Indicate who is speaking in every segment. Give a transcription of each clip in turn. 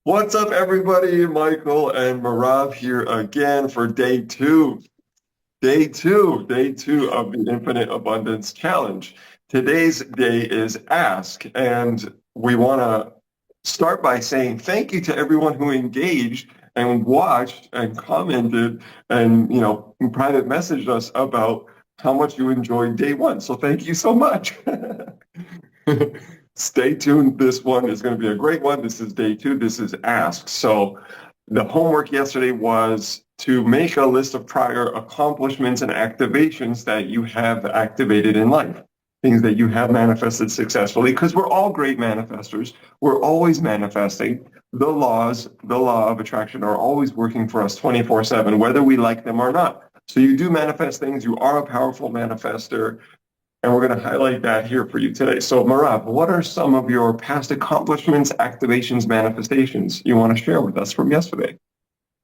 Speaker 1: What's up, everybody? Michael and Merav here again for day two. Day two of the Infinite Abundance Challenge. Today's day is Ask, and we want to start by saying thank you to everyone who engaged and watched and commented and, private messaged us about how much you enjoyed day one. So thank you so much. Stay tuned. This one is going to be a great one. This is day two. This is Ask. So the homework yesterday was to make a list of prior accomplishments and activations that you have activated in life, things that you have manifested successfully, because we're all great manifestors. We're always manifesting. The law of attraction are always working for us 24/7, whether we like them or not. So you do manifest things. You are a powerful manifester. And we're going to highlight that here for you today. So, Merav, what are some of your past accomplishments, activations, manifestations you want to share with us from yesterday?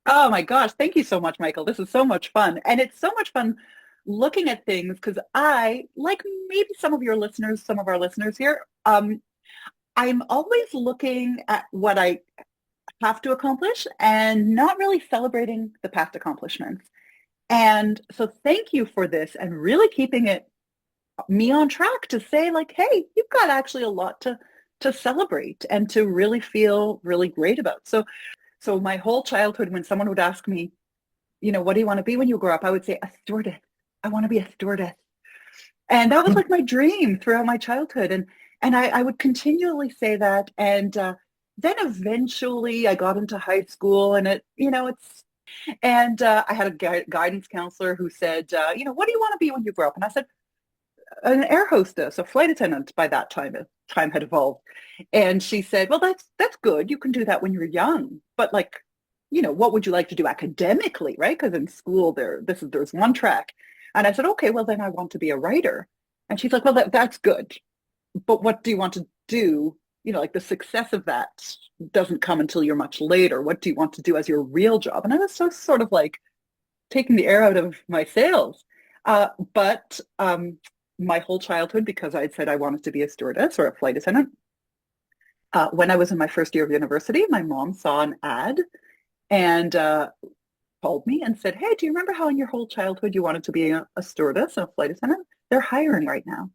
Speaker 2: Oh my gosh, thank you so much, Michael. This is so much fun. And it's so much fun looking at things because like maybe some of our listeners here, I'm always looking at what I have to accomplish and not really celebrating the past accomplishments. And so thank you for this and really keeping it me on track to say like, hey, you've got actually a lot to celebrate and to really feel really great about. So my whole childhood, when someone would ask me, what do you want to be when you grow up? I would say a stewardess. I want to be a stewardess. And that was like my dream throughout my childhood. And I would continually say that. And then eventually I got into high school and I had a guidance counselor who said, what do you want to be when you grow up? And I said, an air hostess, a flight attendant by that time had evolved. And she said, well, that's good. You can do that when you're young. But like, what would you like to do academically, right? Because in school there's one track. And I said, okay, well then I want to be a writer. And she's like, well, that's good. But what do you want to do? Like the success of that doesn't come until you're much later. What do you want to do as your real job? And I was so sort of like taking the air out of my sails. But my whole childhood, because I'd said I wanted to be a stewardess or a flight attendant. When I was in my first year of university, my mom saw an ad and called me and said, hey, do you remember how in your whole childhood you wanted to be a stewardess and a flight attendant? They're hiring right now.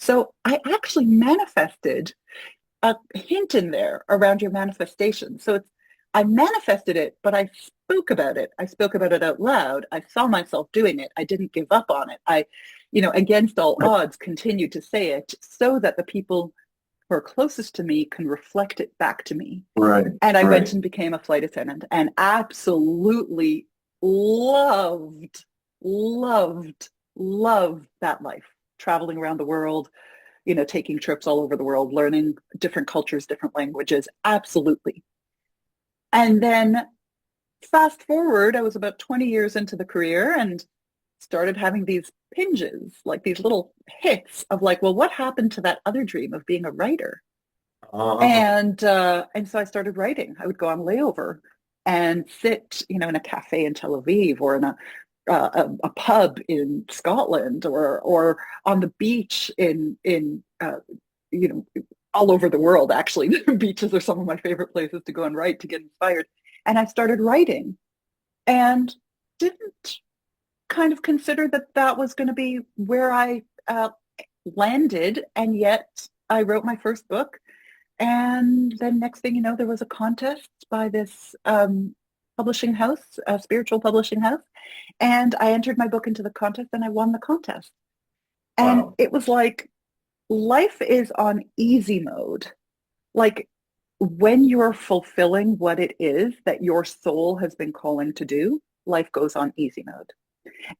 Speaker 2: So I actually manifested a hint in there around your manifestation. I manifested it, but I spoke about it. I spoke about it out loud. I saw myself doing it. I didn't give up on it. Against all odds, continued to say it so that the people who are closest to me can reflect it back to me.
Speaker 1: Right,
Speaker 2: And I went
Speaker 1: right.
Speaker 2: and became a flight attendant and absolutely loved, loved, loved that life, traveling around the world, taking trips all over the world, learning different cultures, different languages. Absolutely. And then fast forward, I was about 20 years into the career and started having these pinges, like these little hits of like, well, what happened to that other dream of being a writer?
Speaker 1: Oh,
Speaker 2: And so I started writing. I would go on layover and sit, in a cafe in Tel Aviv or in a pub in Scotland or on the beach in you know all over the world. Actually, beaches are some of my favorite places to go and write to get inspired. And I started writing and didn't kind of consider that that was going to be where I landed. And yet I wrote my first book. And then next thing you know, there was a contest by this publishing house, a spiritual publishing house. And I entered my book into the contest and I won the contest. And
Speaker 1: wow.
Speaker 2: it was like life is on easy mode. Like when you're fulfilling what it is that your soul has been calling to do, life goes on easy mode.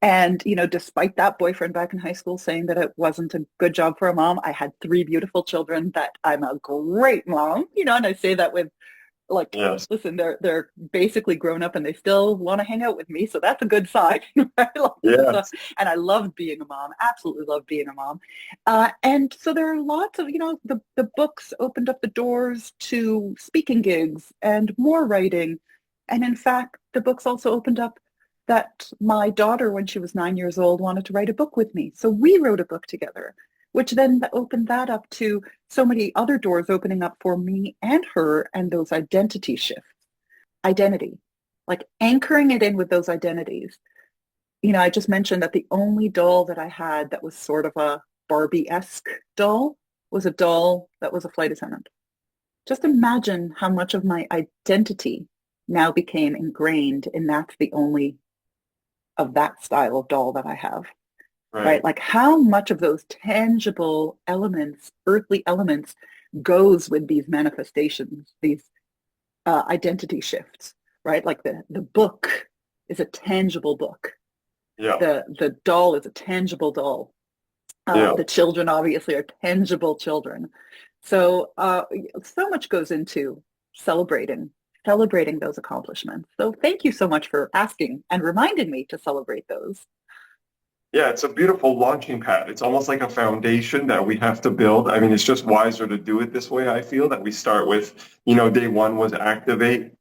Speaker 2: And, despite that boyfriend back in high school saying that it wasn't a good job for a mom, I had three beautiful children that I'm a great mom, and I say that with like,
Speaker 1: Yes,
Speaker 2: listen, they're basically grown up and they still want to hang out with me. So that's a good sign. Right?
Speaker 1: yes.
Speaker 2: And I loved being a mom, absolutely loved being a mom. And so there are lots of, the books opened up the doors to speaking gigs and more writing. And in fact, the books also opened up that my daughter, when she was 9 years old, wanted to write a book with me. So we wrote a book together. which then opened that up to so many other doors opening up for me and her and those identity shifts. Identity, like anchoring it in with those identities. I just mentioned that the only doll that I had that was sort of a Barbie-esque doll was a doll that was a flight attendant. Just imagine how much of my identity now became ingrained in that's the only of that style of doll that I have, right?
Speaker 1: Right.
Speaker 2: Like how much of those tangible elements, earthly elements, goes with these manifestations, these identity shifts, right? Like the book is a tangible book.
Speaker 1: Yeah.
Speaker 2: The doll is a tangible doll.
Speaker 1: Yeah.
Speaker 2: The children obviously are tangible children. So so much goes into celebrating those accomplishments. So thank you so much for asking and reminding me to celebrate those.
Speaker 1: Yeah, it's a beautiful launching pad. It's almost like a foundation that we have to build. I mean, it's just wiser to do it this way, I feel, that we start with, day one was activate,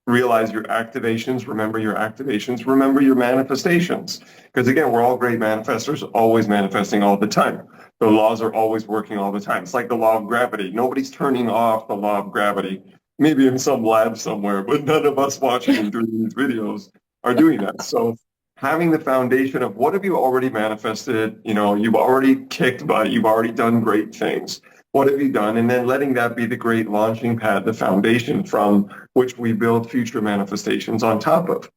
Speaker 1: realize your activations, remember your manifestations. Because again, we're all great manifestors, always manifesting all the time. The laws are always working all the time. It's like the law of gravity. Nobody's turning off the law of gravity, maybe in some lab somewhere, but none of us watching and doing these videos are doing that. So having the foundation of what have you already manifested, you've already kicked butt, you've already done great things. What have you done? And then letting that be the great launching pad, the foundation from which we build future manifestations on top of.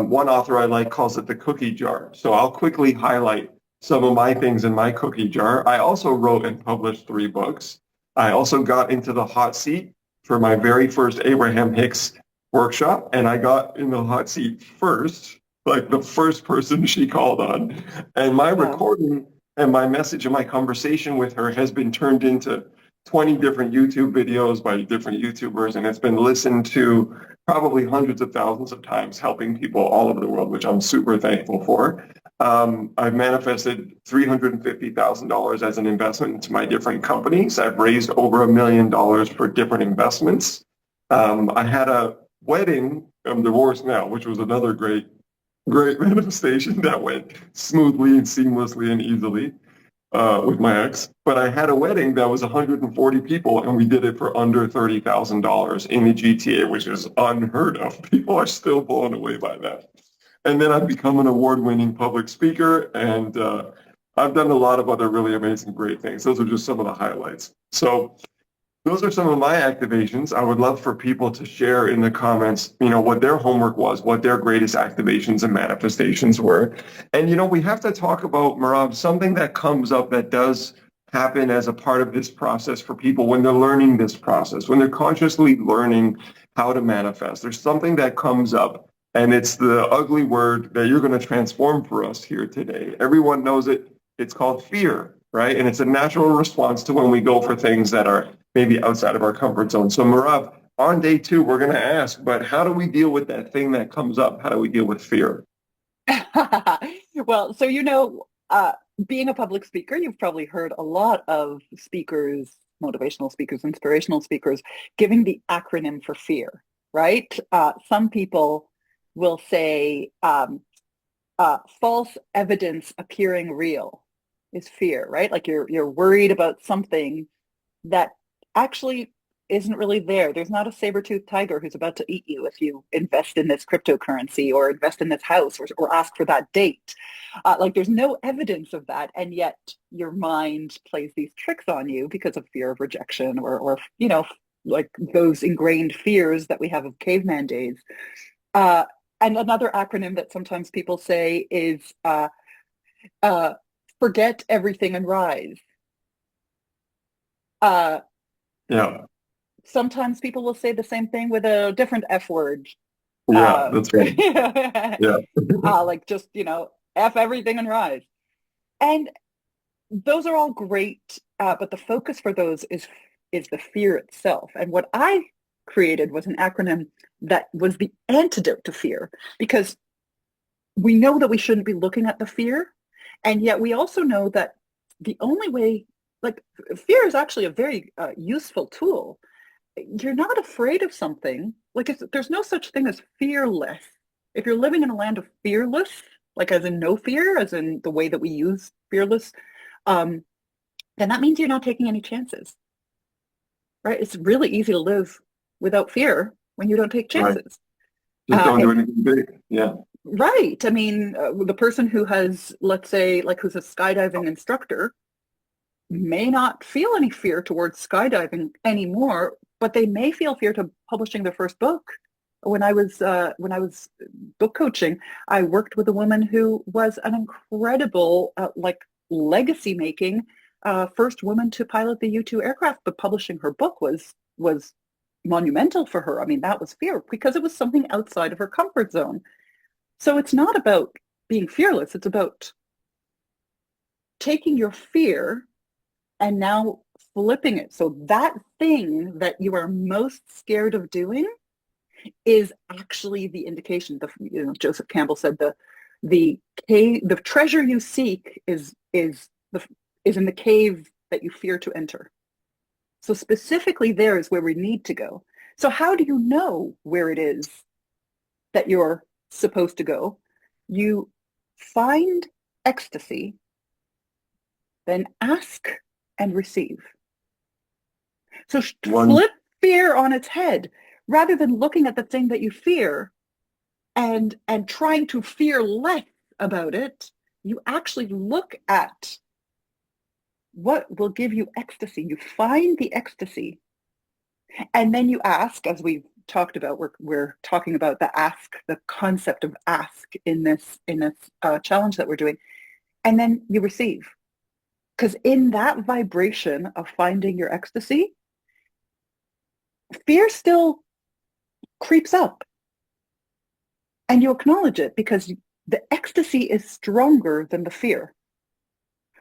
Speaker 1: One author I like calls it the cookie jar. So I'll quickly highlight some of my things in my cookie jar. I also wrote and published 3 books. I also got into the hot seat for my very first Abraham Hicks workshop, and I got in the hot seat first, like the first person she called on. And my
Speaker 2: Wow.
Speaker 1: recording and my message and my conversation with her has been turned into 20 different YouTube videos by different YouTubers, and it's been listened to probably hundreds of thousands of times, helping people all over the world, which I'm super thankful for. I've manifested $350,000 as an investment into my different companies. I've raised over $1 million for different investments. I had a wedding. I'm divorced now, which was another great manifestation that went smoothly and seamlessly and easily with my ex. But I had a wedding that was 140 people, and we did it for under $30,000 in the GTA, which is unheard of. People are still blown away by that. And then I've become an award-winning public speaker, and I've done a lot of other really amazing, great things. Those are just some of the highlights. So those are some of my activations. I would love for people to share in the comments, what their homework was, what their greatest activations and manifestations were. And, we have to talk about, Merav, something that comes up that does happen as a part of this process for people when they're learning this process, when they're consciously learning how to manifest. There's something that comes up, and it's the ugly word that you're going to transform for us here today. Everyone knows it. It's called fear, right? And it's a natural response to when we go for things that are maybe outside of our comfort zone. So Merav, on day 2, we're going to ask, but how do we deal with that thing that comes up? How do we deal with fear?
Speaker 2: Well, so being a public speaker, you've probably heard a lot of speakers, motivational speakers, inspirational speakers, giving the acronym for fear, right? Some people will say false evidence appearing real is fear, right? Like you're worried about something that actually isn't really there. There's not a saber-toothed tiger who's about to eat you if you invest in this cryptocurrency or invest in this house or ask for that date. Like there's no evidence of that, and yet your mind plays these tricks on you because of fear of rejection or like those ingrained fears that we have of caveman days. And another acronym that sometimes people say is forget everything and rise.
Speaker 1: Yeah,
Speaker 2: Sometimes people will say the same thing with a different F word.
Speaker 1: yeah, that's right. Yeah,
Speaker 2: Like just, F everything and rise. And those are all great, but the focus for those is the fear itself. And what I created was an acronym that was the antidote to fear, because we know that we shouldn't be looking at the fear. And yet we also know that the only way, like fear is actually a very useful tool. You're not afraid of something. Like there's no such thing as fearless. If you're living in a land of fearless, like as in no fear, as in the way that we use fearless, then that means you're not taking any chances, right? It's really easy to live without fear when you don't take
Speaker 1: Right.
Speaker 2: chances.
Speaker 1: Just don't
Speaker 2: And
Speaker 1: do anything big. Yeah.
Speaker 2: right. I mean, the person who has, let's say, like who's a skydiving instructor may not feel any fear towards skydiving anymore, but they may feel fear to publishing their first book. When I was book coaching, I worked with a woman who was an incredible like legacy making first woman to pilot the U-2 aircraft, but publishing her book was monumental for her. I mean, that was fear because it was something outside of her comfort zone. So it's not about being fearless. It's about taking your fear and now flipping it. So that thing that you are most scared of doing is actually the indication. Joseph Campbell said the treasure you seek is in the cave that you fear to enter. So specifically there is where we need to go. So how do you know where it is that you're supposed to go? You find ecstasy, then ask and receive. So
Speaker 1: One,
Speaker 2: flip fear on its head rather than looking at the thing that you fear and trying to fear less about it. You actually look at what will give you ecstasy. You find the ecstasy, and then you ask, as we've talked about. We're talking about the concept of ask in this challenge that we're doing, and then you receive. Because in that vibration of finding your ecstasy, fear still creeps up and you acknowledge it because the ecstasy is stronger than the fear.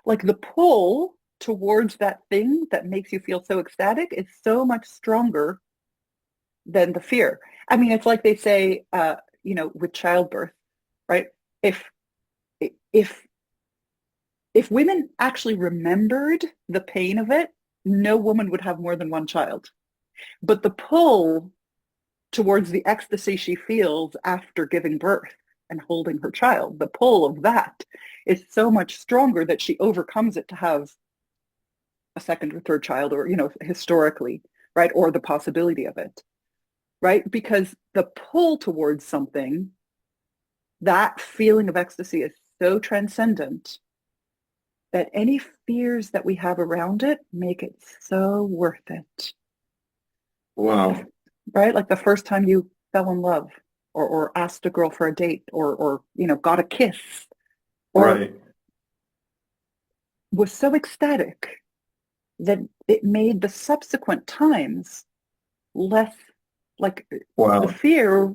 Speaker 2: Like the pull towards that thing that makes you feel so ecstatic is so much stronger than the fear. I mean, it's like they say, with childbirth, right? If if if women actually remembered the pain of it, no woman would have more than one child. But the pull towards the ecstasy she feels after giving birth and holding her child, the pull of that is so much stronger that she overcomes it to have a second or third child, or, historically, right? Or the possibility of it, right? Because the pull towards something, that feeling of ecstasy is so transcendent that any fears that we have around it make it so worth it.
Speaker 1: wow.
Speaker 2: Right? Like the first time you fell in love or asked a girl for a date or got a kiss or
Speaker 1: Right.
Speaker 2: was so ecstatic that it made the subsequent times less like the
Speaker 1: Wow.
Speaker 2: fear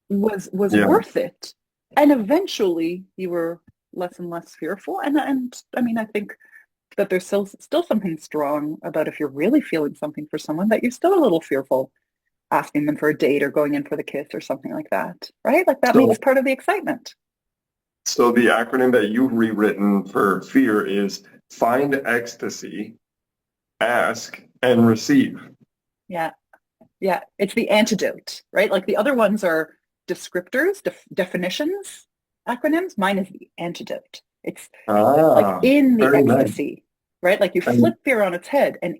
Speaker 2: was
Speaker 1: Yeah.
Speaker 2: worth it. And eventually you were less and less fearful. And I mean, I think that there's still something strong about if you're really feeling something for someone that you're still a little fearful asking them for a date or going in for the kiss or something like that, right? Like that makes
Speaker 1: So,
Speaker 2: part of the excitement.
Speaker 1: so the acronym that you've rewritten for fear is find ecstasy, ask, and receive.
Speaker 2: Yeah. Yeah. It's the antidote, right? Like the other ones are descriptors, definitions, acronyms. Mine is the antidote. It's like
Speaker 1: Ah,
Speaker 2: in the
Speaker 1: very nice.
Speaker 2: ecstasy, right? Like you flip
Speaker 1: And
Speaker 2: fear on its head and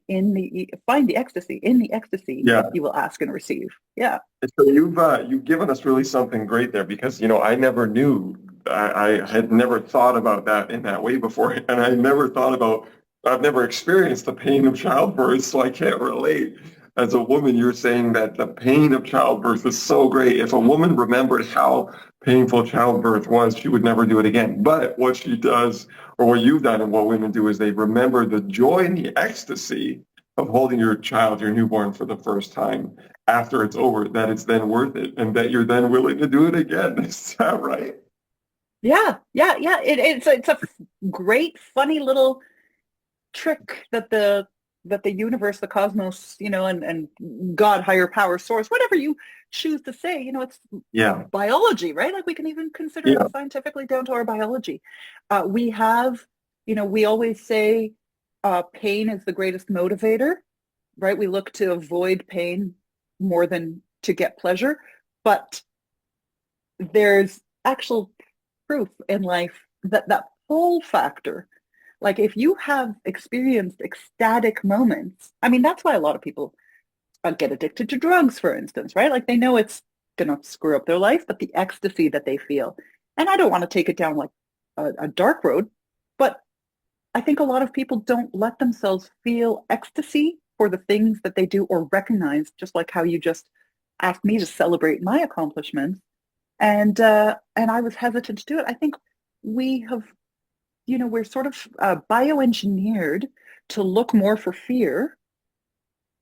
Speaker 2: find the ecstasy. In the ecstasy,
Speaker 1: yeah,
Speaker 2: you will ask and receive. Yeah.
Speaker 1: so you've given us really something great there because I never knew I had never thought about that in that way before, and I never thought about I've never experienced the pain of childbirth, so I can't relate. As a woman, you're saying that the pain of childbirth is so great. If a woman remembered how painful childbirth was, she would never do it again. But what she does, or what you've done, and what women do, is they remember the joy and the ecstasy of holding your child, your newborn, for the first time after it's over, that it's then worth it and that you're then willing to do it again. Is that right?
Speaker 2: Yeah. Yeah. Yeah. It's a great, funny little trick that the universe, the cosmos, and God, higher power, source, whatever you choose to say, it's
Speaker 1: Yeah.
Speaker 2: biology, right? Like we can even consider it
Speaker 1: Yeah.
Speaker 2: scientifically down to our biology. We have, we always say pain is the greatest motivator, right? We look to avoid pain more than to get pleasure, but there's actual proof in life that that pull factor, Like if you have experienced ecstatic moments, I mean, that's why a lot of people get addicted to drugs, for instance, right? Like they know it's going to screw up their life, but the ecstasy that they feel. And I don't want to take it down like a dark road, but I think a lot of people don't let themselves feel ecstasy for the things that they do or recognize, just like how you just asked me to celebrate my accomplishments. And I was hesitant to do it. I think we have, we're sort of bioengineered to look more for fear,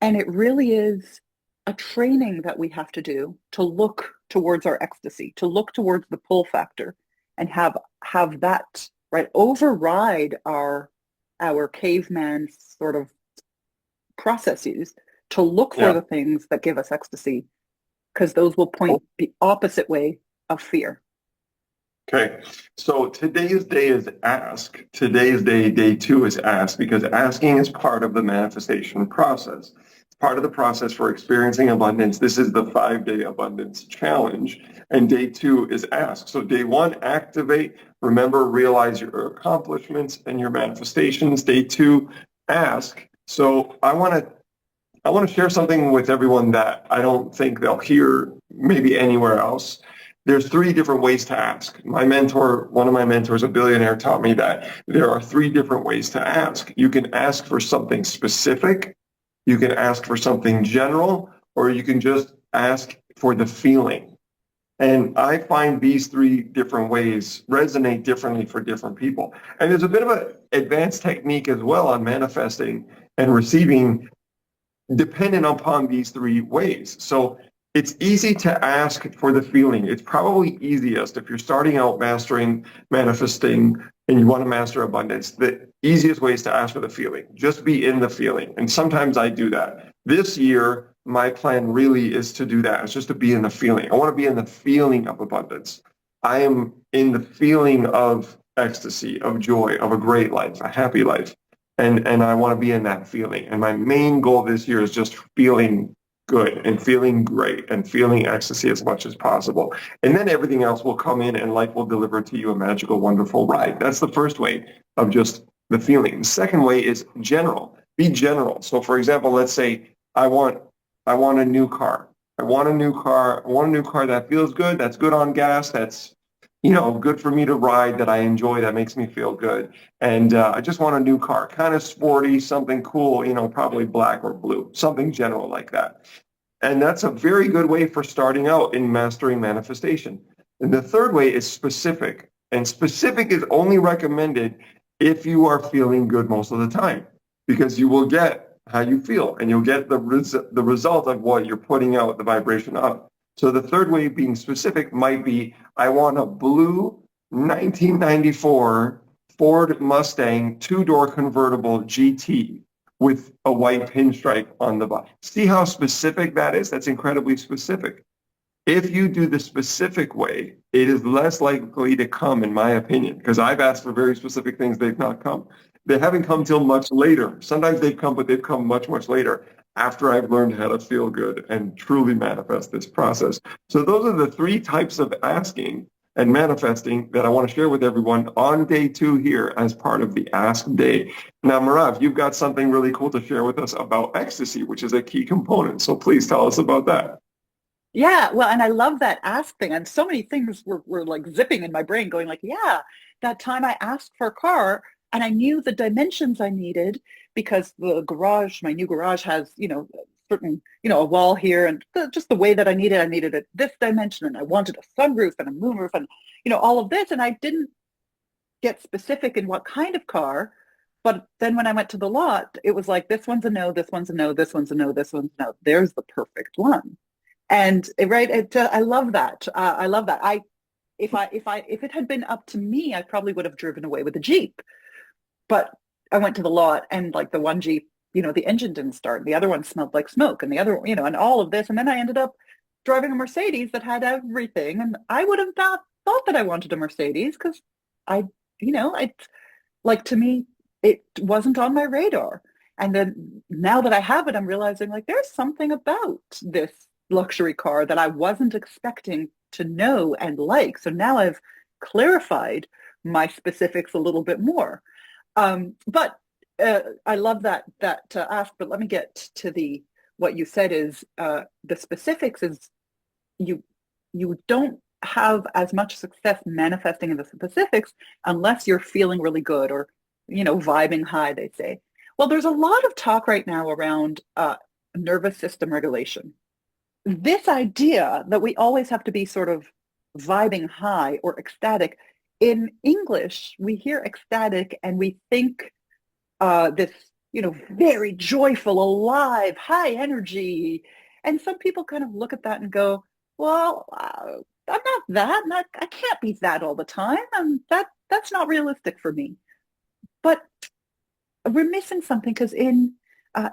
Speaker 2: and it really is a training that we have to do to look towards our ecstasy, to look towards the pull factor, and have that right override our caveman sort of processes to look for
Speaker 1: Yeah.
Speaker 2: the things that give us ecstasy, because those will point the opposite way of fear.
Speaker 1: Okay, so today's day is ask. Today's day, day two, is ask because asking is part of the manifestation process. It's part of the process for experiencing abundance. This is the 5-day abundance challenge. And day two is ask. So day one, activate, remember, realize your accomplishments and your manifestations. Day two, ask. So I want to share something with everyone that I don't think they'll hear maybe anywhere else. There's 3 different ways to ask. One of my mentors, a billionaire, taught me that there are 3 different ways to ask. You can ask for something specific, you can ask for something general, or you can just ask for the feeling. And I find these 3 different ways resonate differently for different people. And there's a bit of an advanced technique as well on manifesting and receiving dependent upon these 3 ways. So it's easy to ask for the feeling. It's probably easiest if you're starting out mastering manifesting and you want to master abundance. The easiest way is to ask for the feeling. Just be in the feeling. And sometimes I do that. This year, my plan really is to do that. It's just to be in the feeling. I want to be in the feeling of abundance. I am in the feeling of ecstasy, of joy, of a great life, a happy life. And I want to be in that feeling. And my main goal this year is just feeling good and feeling great and feeling ecstasy as much as possible. And then everything else will come in and life will deliver to you a magical, wonderful ride. That's the first way of just the feeling. The second way is general. Be general. So for example, let's say I want a new car. I want a new car. I want a new car that feels good, that's good on gas, that's good for me to ride, that I enjoy, that makes me feel good. And I just want a new car, kind of sporty, something cool, probably black or blue, something general like that. And that's a very good way for starting out in mastering manifestation. And the third way is specific. And specific is only recommended if you are feeling good most of the time, because you will get how you feel and you'll get the result of what you're putting out, the vibration of. So the third way of being specific might be, I want a blue 1994 Ford Mustang 2-door convertible GT with a white pinstripe on the bottom. See how specific that is? That's incredibly specific. If you do the specific way, it is less likely to come, in my opinion, because I've asked for very specific things, they've not come. They haven't come till much later. Sometimes they've come, but they've come much, much later after I've learned how to feel good and truly manifest this process. So those are the 3 types of asking and manifesting that I want to share with everyone on day 2 here as part of the Ask Day. Now, Merav, you've got something really cool to share with us about ecstasy, which is a key component. So please tell us about that.
Speaker 2: Yeah, well, and I love that ask thing. And so many things were like zipping in my brain, going like, yeah, that time I asked for a car and I knew the dimensions I needed because the garage, my new garage has, certain, a wall here and just the way that I needed it this dimension and I wanted a sunroof and a moonroof and, all of this. And I didn't get specific in what kind of car. But then when I went to the lot, it was like, this one's a no, this one's a no, this one's a no, this one's a no. There's the perfect one. And right, I love that. I love that. If it had been up to me, I probably would have driven away with a Jeep. But I went to the lot and like the one Jeep, the engine didn't start. The other one smelled like smoke, and the other, and all of this. And then I ended up driving a Mercedes that had everything. And I would have not thought that I wanted a Mercedes because I, I like to me, it wasn't on my radar. And then now that I have it, I'm realizing like there's something about this luxury car that I wasn't expecting to know and like. So now I've clarified my specifics a little bit more. But I love that ask. But let me get to the what you said is the specifics is you you don't have as much success manifesting in the specifics unless you're feeling really good or vibing high, they say. Well, there's a lot of talk right now around nervous system regulation. This idea that we always have to be sort of vibing high or ecstatic. In English, we hear ecstatic and we think this, very joyful, alive, high energy. And some people kind of look at that and go, well, I'm not that. I can't be that all the time. That's not realistic for me. But we're missing something because in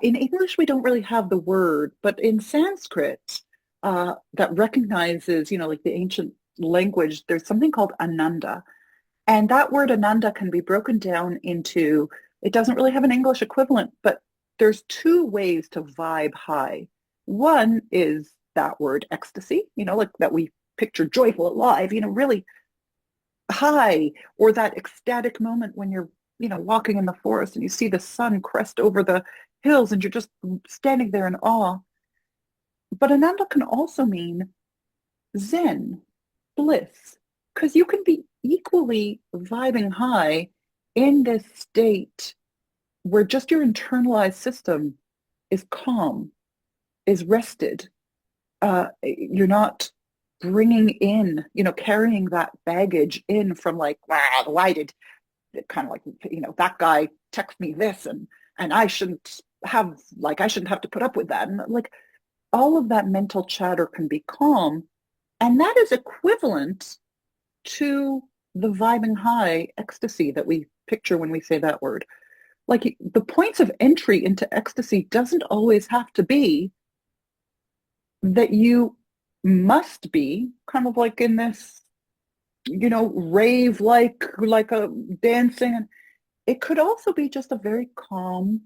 Speaker 2: English we don't really have the word, but in Sanskrit that recognizes, like the ancient language, there's something called ananda, and that word ananda can be broken down into, it doesn't really have an English equivalent, but there's two ways to vibe high. One is that word ecstasy, like that we picture joyful, alive, really high, or that ecstatic moment when you're, walking in the forest and you see the sun crest over the hills and you're just standing there in awe. But ananda can also mean zen, bliss, because you can be equally vibing high in this state where just your internalized system is calm, is rested. You're not bringing in, carrying that baggage in from like, wow, why did kind of like, that guy text me this and I shouldn't have to put up with that. And like all of that mental chatter can be calm. And that is equivalent to the vibing high ecstasy that we picture when we say that word. Like the points of entry into ecstasy doesn't always have to be that you must be kind of like in this, rave like a dancing. And it could also be just a very calm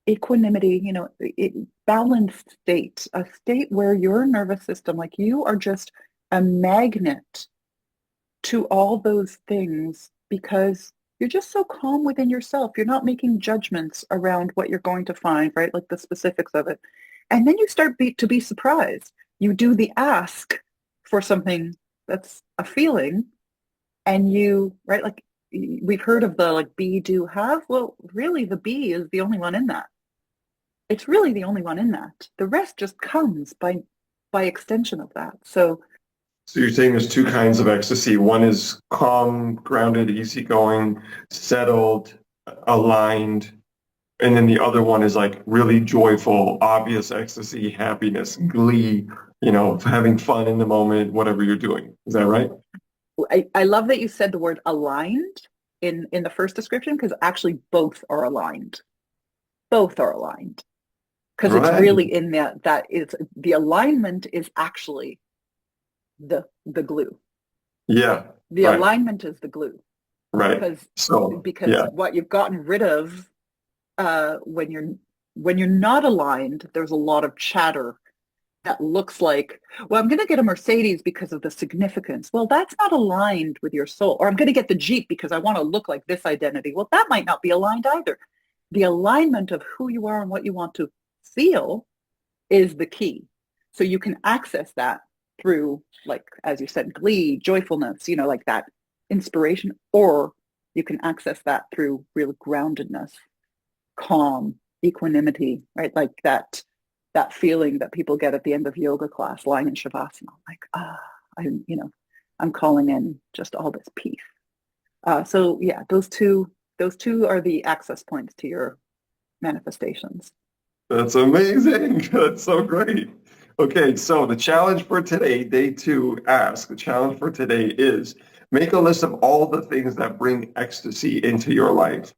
Speaker 2: equanimity, balanced state, a state where your nervous system, like you are just a magnet to all those things because you're just so calm within yourself. You're not making judgments around what you're going to find, right? Like the specifics of it. And then you start to be surprised. You do the ask for something that's a feeling and right? Like we've heard of the like be, do, have. Well, really the be is the only one in that. It's really the only one in that. The rest just comes by extension of that. So
Speaker 1: you're saying there's two kinds of ecstasy. One is calm, grounded, easygoing, settled, aligned. And then the other one is like really joyful, obvious ecstasy, happiness, glee, having fun in the moment, whatever you're doing. Is that right?
Speaker 2: I love that you said the word aligned in the first description because actually both are aligned. Both are aligned because it's
Speaker 1: Right.
Speaker 2: really in that it's the alignment is actually the glue.
Speaker 1: Yeah.
Speaker 2: The
Speaker 1: Right.
Speaker 2: alignment is the glue
Speaker 1: Right.
Speaker 2: because
Speaker 1: Yeah.
Speaker 2: what you've gotten rid of when you're not aligned, there's a lot of chatter that looks like, well, I'm going to get a Mercedes because of the significance. Well, that's not aligned with your soul. Or I'm going to get the Jeep because I want to look like this identity. Well, that might not be aligned either. The alignment of who you are and what you want to feel is the key. So you can access that through, like, as you said, glee, joyfulness, like that inspiration, or you can access that through real groundedness, calm, equanimity, right? Like that feeling that people get at the end of yoga class, lying in shavasana, like, I'm calling in just all this peace. So yeah, those two are the access points to your manifestations.
Speaker 1: That's amazing. That's so great. Okay, so the challenge for today, day two, ask. The challenge for today is make a list of all the things that bring ecstasy into your life.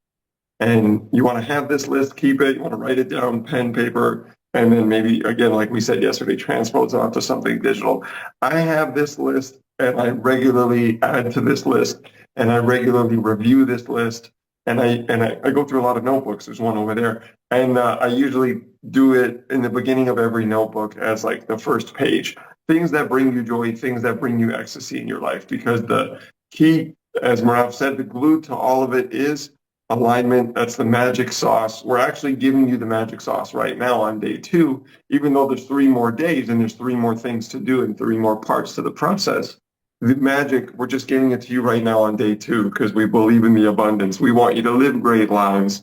Speaker 1: And you want to have this list, keep it, you want to write it down, pen, paper, and then maybe, again, like we said yesterday, transpose it onto something digital. I have this list and I regularly add to this list and I regularly review this list and I go through a lot of notebooks. There's one over there. And I usually do it in the beginning of every notebook as like the first page. Things that bring you joy, things that bring you ecstasy in your life. Because the key, as Merav said, the glue to all of it is alignment. That's the magic sauce. We're actually giving you the magic sauce right now on day 2, even though there's 3 more days and there's 3 more things to do and 3 more parts to the process. The magic, we're just giving it to you right now on day 2 because we believe in the abundance. We want you to live great lives,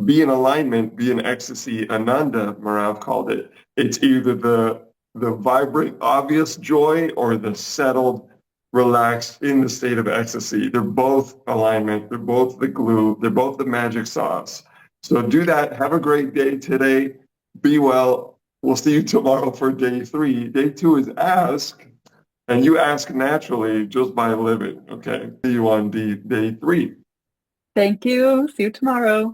Speaker 1: be in alignment, be in ecstasy. Ananda, Merav called it. It's either the vibrant, obvious joy or the settled, relaxed in the state of ecstasy. They're both alignment. They're both the glue. They're both the magic sauce. So do that. Have a great day today. Be well. We'll see you tomorrow for day 3. Day 2 is ask. And you ask naturally just by living. Okay. See you on day 3.
Speaker 2: Thank you. See you tomorrow.